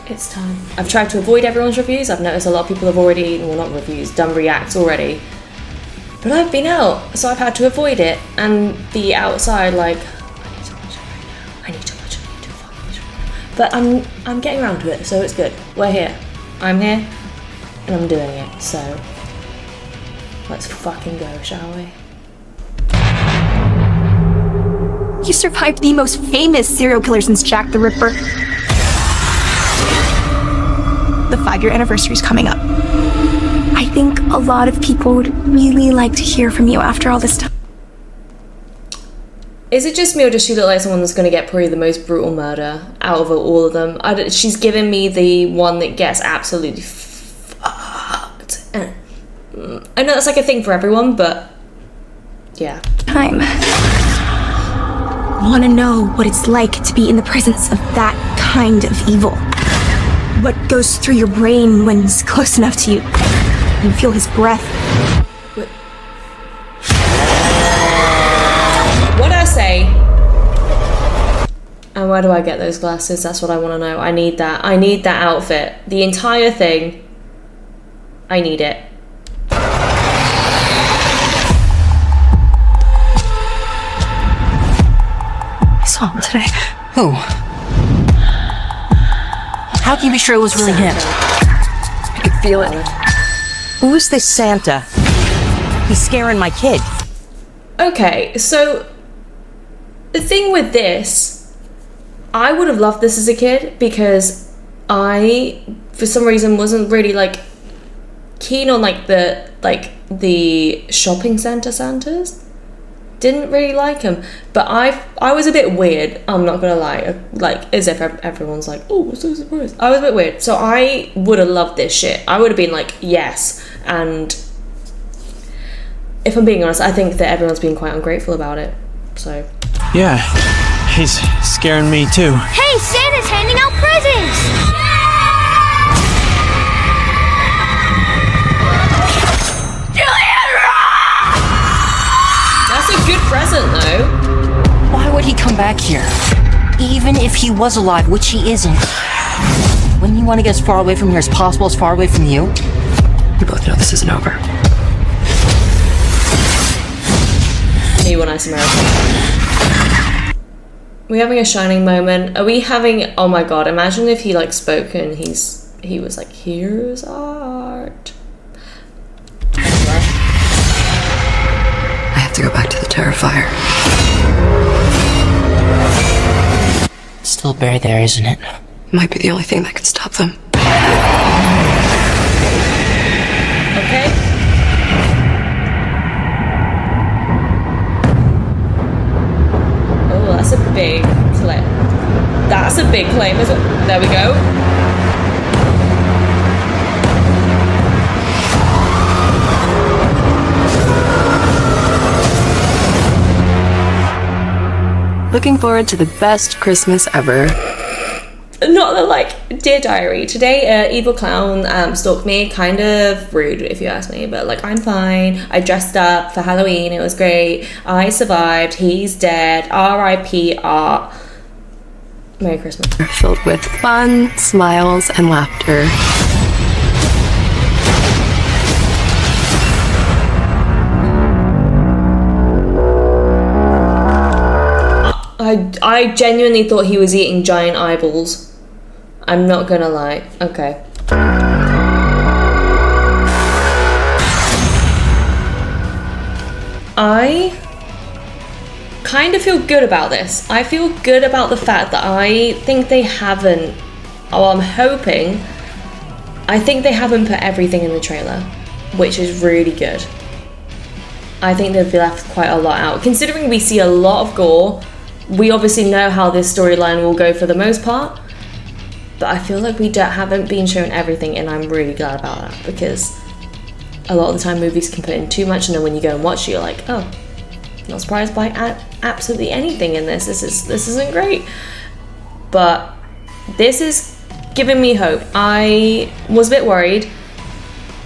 It's time. I've tried to avoid everyone's reviews. I've noticed a lot of people have already, well, not reviews, done reacts already. But I've been out, so I've had to avoid it and be outside like, I need to watch it. But I'm getting around to it, so it's good. We're here. I'm here, and I'm doing it. So let's fucking go, shall we? You survived the most famous serial killer since Jack the Ripper. The 5-year anniversary is coming up. I think a lot of people would really like to hear from you after all this time. Is it just me, or does she look like someone that's going to get probably the most brutal murder out of all of them? She's given me the one that gets absolutely fucked. I know that's like a thing for everyone, but yeah. Time. I want to know what it's like to be in the presence of that kind of evil. What goes through your brain when he's close enough to you. You feel his breath. What'd I say? And where do I get those glasses? That's what I want to know. I need that. I need that outfit. The entire thing. I need it. I saw him today. Who? How can you be sure it was really him? I could feel it. Who is this Santa? He's scaring my kid. Okay, so the thing with this, I would have loved this as a kid because I, for some reason, wasn't really like keen on like the shopping center Santas. Didn't really like him, but I was a bit weird. I'm not gonna lie, like as if everyone's like, oh, I'm so surprised. I was a bit weird, so I would have loved this shit. I would have been like, yes. And if I'm being honest, I think that everyone's been quite ungrateful about it. So yeah, he's scaring me too. Hey, Santa's handing out presents! That's a good present, though. Why would he come back here? Even if he was alive, which he isn't. Wouldn't you want to get as far away from here as possible, as far away from you? You both know this isn't over. Me when I see American. We having a shining moment? Are we having? Oh my god! Imagine if he like spoke and he was like, "Here's art." I have to go back to the Terrifier. Still buried there, isn't it? Might be the only thing that can stop them. Okay. Oh, that's a big clip. That's a big claim, isn't it? There we go. Looking forward to the best Christmas ever. Not that, like, dear diary, today evil clown stalked me. Kind of rude if you ask me, but like, I'm fine. I dressed up for Halloween, it was great. I survived, he's dead. R.I.P. Art. Merry Christmas. Filled with fun, smiles, and laughter. I genuinely thought he was eating giant eyeballs. I'm not gonna lie. Okay. I kind of feel good about this. I feel good about the fact that I think they haven't, oh, I'm hoping, I think they haven't put everything in the trailer, which is really good. I think they've left quite a lot out. Considering we see a lot of gore, we obviously know how this storyline will go for the most part, but I feel like we haven't been shown everything, and I'm really glad about that, because a lot of the time movies can put in too much, and then when you go and watch it, you're like, oh, not surprised by absolutely anything in this. This isn't great. But this is giving me hope. I was a bit worried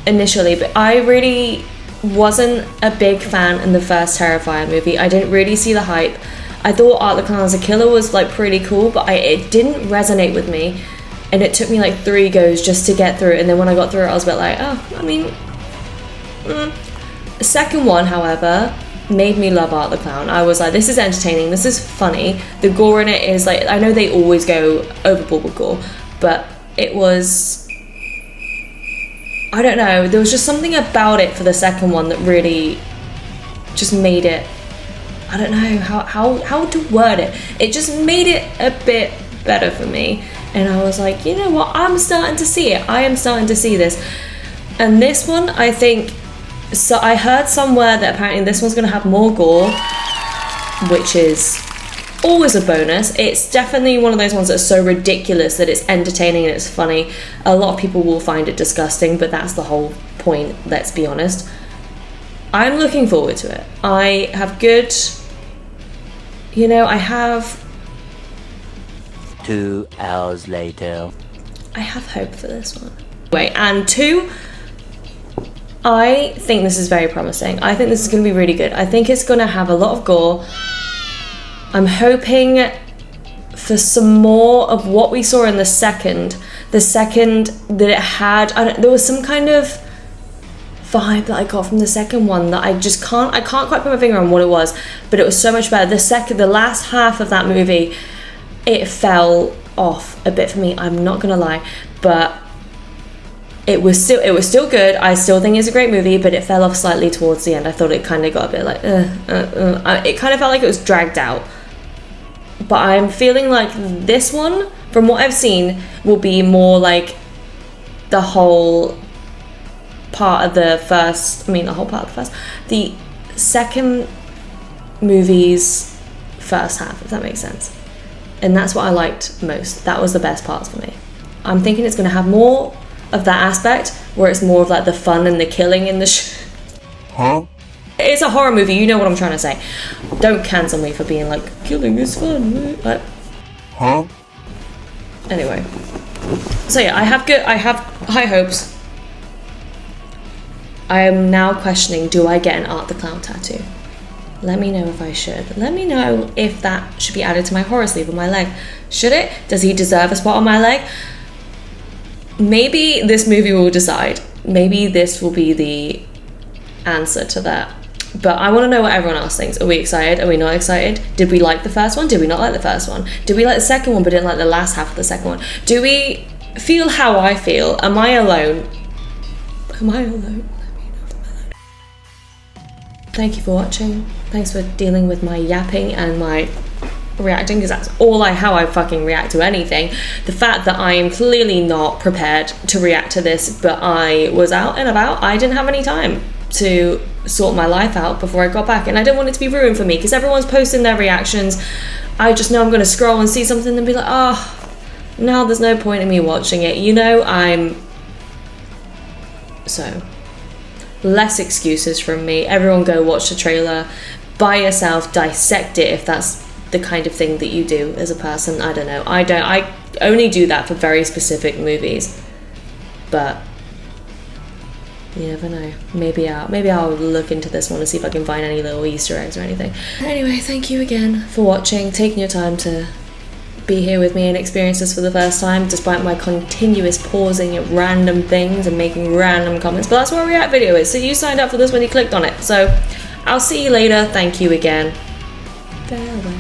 initially, but I really wasn't a big fan in the first Terrifier movie. I didn't really see the hype. I thought Art the Clown as a Killer was like pretty cool, but it didn't resonate with me. and it took me like 3 goes just to get through it, and then when I got through it I was a bit like, oh, I mean, The second one, however, made me love Art the Clown. I was like, this is entertaining, this is funny. The gore in it is like, I know they always go overboard with gore, but it was, I don't know, there was just something about it for the second one that really just made it, I don't know how to word it. It just made it a bit better for me. And I was like, you know what, I'm starting to see it. I am starting to see this. And this one, I think, so I heard somewhere that apparently this one's going to have more gore, which is always a bonus. It's definitely one of those ones that's so ridiculous that it's entertaining and it's funny. A lot of people will find it disgusting, but that's the whole point, let's be honest. I'm looking forward to it. I have good, you know, I have 2 hours later. I have hope for this one. Wait, and 2, I think this is very promising. I think this is going to be really good. I think it's going to have a lot of gore. I'm hoping for some more of what we saw in the second. The second that it had, there was some kind of vibe that I got from the second one that I can't quite put my finger on what it was, but it was so much better. The last half of that movie, it fell off a bit for me, I'm not gonna lie, but it was still good. I still think it's a great movie, but it fell off slightly towards the end. I thought it kind of got a bit like it kind of felt like it was dragged out. But I'm feeling like this one, from what I've seen, will be more like the whole part of the first, the second movie's first half, if that makes sense. And that's what I liked most. That was the best parts for me. I'm thinking it's going to have more of that aspect, where it's more of like the fun and the killing in the It's a horror movie, you know what I'm trying to say. Don't cancel me for being like, killing is fun. Like, anyway. So yeah, I have high hopes. I am now questioning, do I get an Art the Clown tattoo? Let me know if I should. Let me know if that should be added to my horror sleeve on my leg. Should it? Does he deserve a spot on my leg? Maybe this movie will decide. Maybe this will be the answer to that. But I want to know what everyone else thinks. Are we excited? Are we not excited? Did we like the first one? Did we not like the first one? Did we like the second one but didn't like the last half of the second one? Do we feel how I feel? Am I alone? Am I alone? Thank you for watching. Thanks for dealing with my yapping and my reacting, because that's all how I fucking react to anything. The fact that I am clearly not prepared to react to this, but I was out and about. I didn't have any time to sort my life out before I got back, and I didn't want it to be ruined for me because everyone's posting their reactions. I just know I'm going to scroll and see something and be like, oh, now there's no point in me watching it, you know. So less excuses from me. Everyone go watch the trailer by yourself, dissect it if that's the kind of thing that you do as a person. I don't know. I only do that for very specific movies, but you never know. Maybe I'll look into this one and see if I can find any little Easter eggs or anything. Anyway, thank you again for watching, taking your time to be here with me and experience this for the first time, despite my continuous pausing at random things and making random comments. But that's what a react video is. So you signed up for this when you clicked on it. So I'll see you later. Thank you again. Farewell.